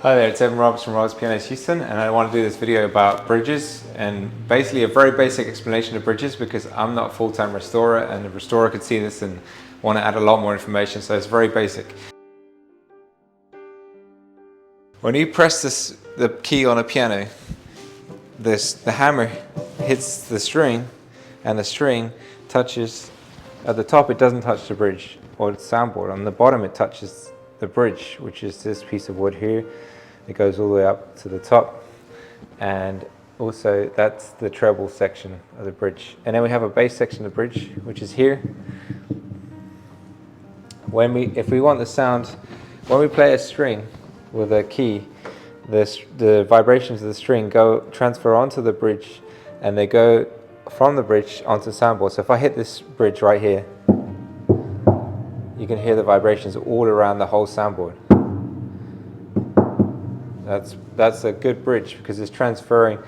Hi there, it's Evan Roberts from Roberts Pianos Houston, and I want to do this video about bridges and basically a very basic explanation of bridges because I'm not a full-time restorer and the restorer could see this and want to add a lot more information, so it's very basic. When you press the key on a piano, the hammer hits the string and the string touches, at the top it doesn't touch the bridge or the soundboard, on the bottom it touches the bridge, which is this piece of wood here. It goes all the way up to the top, and also that's the treble section of the bridge. And then we have a bass section of the bridge, which is here. If we want the sound, when we play a string with a key, the vibrations of the string transfer onto the bridge, and they go from the bridge onto the soundboard. So if I hit this bridge right here, you can hear the vibrations all around the whole soundboard. That's a good bridge because it's transferring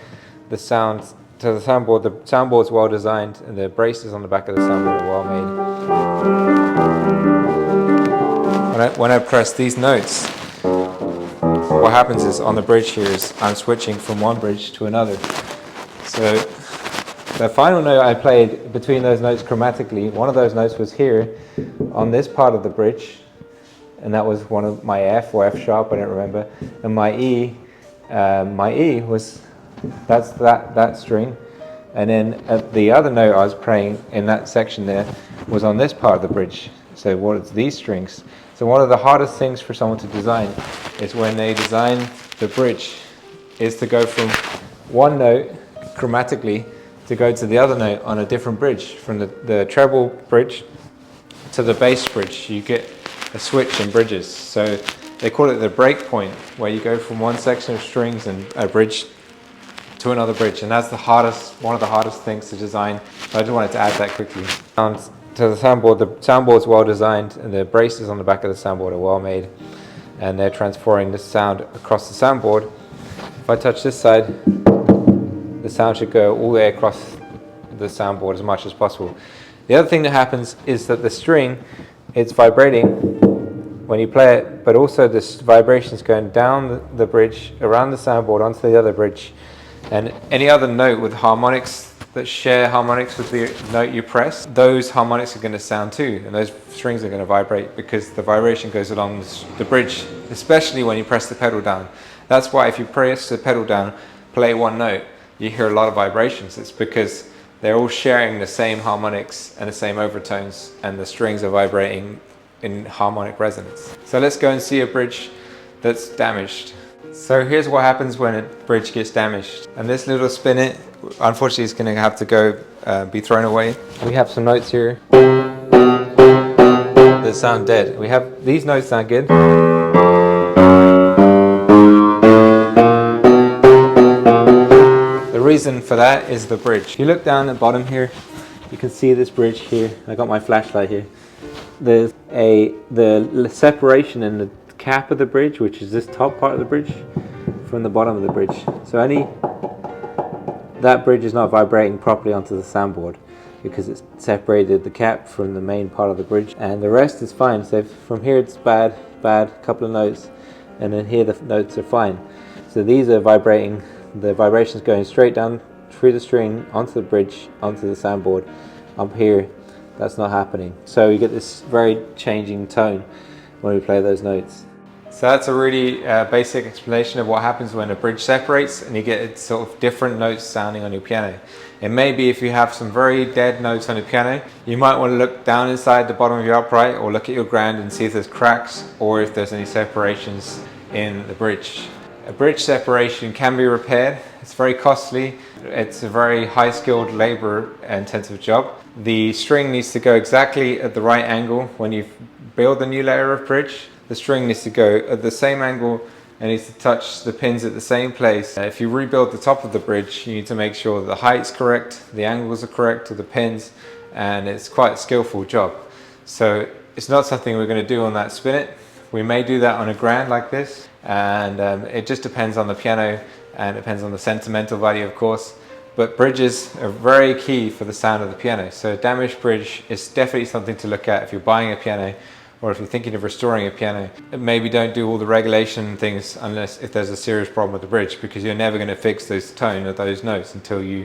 the sound to the soundboard. The soundboard's well designed and the braces on the back of the soundboard are well made. When I press these notes, what happens is on the bridge here is I'm switching from one bridge to another. So the final note I played between those notes chromatically, one of those notes was here on this part of the bridge, and that was one of my F or F sharp, I don't remember. And my E was that string. And then the other note I was playing in that section there was on this part of the bridge. So what is these strings? So one of the hardest things for someone to design is when they design the bridge is to go from one note chromatically to go to the other note on a different bridge. From the treble bridge to the bass bridge, you get a switch in bridges. So they call it the break point, where you go from one section of strings and a bridge to another bridge, and that's one of the hardest things to design. So I just wanted to add that quickly. To the soundboard's well designed, and the braces on the back of the soundboard are well made, and they're transferring the sound across the soundboard. If I touch this side, the sound should go all the way across the soundboard as much as possible. The other thing that happens is that the string, it's vibrating when you play it, but also this vibration is going down the bridge, around the soundboard, onto the other bridge. And any other note with harmonics that share harmonics with the note you press, those harmonics are going to sound too, and those strings are going to vibrate because the vibration goes along the bridge, especially when you press the pedal down. That's why if you press the pedal down, play one note, you hear a lot of vibrations. It's because they're all sharing the same harmonics and the same overtones, and the strings are vibrating in harmonic resonance. So let's go and see a bridge that's damaged. So here's what happens when a bridge gets damaged. And this little spinet, unfortunately, is going to have to go be thrown away. We have some notes here that sound dead. These notes sound good. The reason for that is the bridge. If you look down at the bottom here, you can see this bridge here. I got my flashlight here. There's the separation in the cap of the bridge, which is this top part of the bridge, from the bottom of the bridge. So that bridge is not vibrating properly onto the soundboard because it's separated the cap from the main part of the bridge, and the rest is fine. So from here it's bad, couple of notes, and then here the notes are fine. So these are vibrating. The vibration's going straight down through the string onto the bridge, onto the soundboard. Up here, that's not happening. So you get this very changing tone when we play those notes. So that's a really basic explanation of what happens when a bridge separates and you get sort of different notes sounding on your piano. It may be if you have some very dead notes on your piano, you might want to look down inside the bottom of your upright or look at your ground and see if there's cracks or if there's any separations in the bridge. A bridge separation can be repaired. It's very costly. It's a very high-skilled, labor-intensive job. The string needs to go exactly at the right angle. When you build a new layer of bridge, the string needs to go at the same angle and needs to touch the pins at the same place. If you rebuild the top of the bridge, you need to make sure the height's correct, the angles are correct to the pins, and it's quite a skillful job. So it's not something we're going to do on that spinet. We may do that on a grand like this, and it just depends on the piano and it depends on the sentimental value, of course. But bridges are very key for the sound of the piano. So a damaged bridge is definitely something to look at if you're buying a piano or if you're thinking of restoring a piano, maybe don't do all the regulation things unless if there's a serious problem with the bridge, because you're never going to fix those tone or those notes until you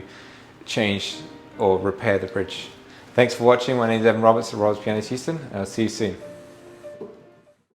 change or repair the bridge. Thanks for watching. My name is Evan Roberts at Roberts Pianos Houston. I'll see you soon.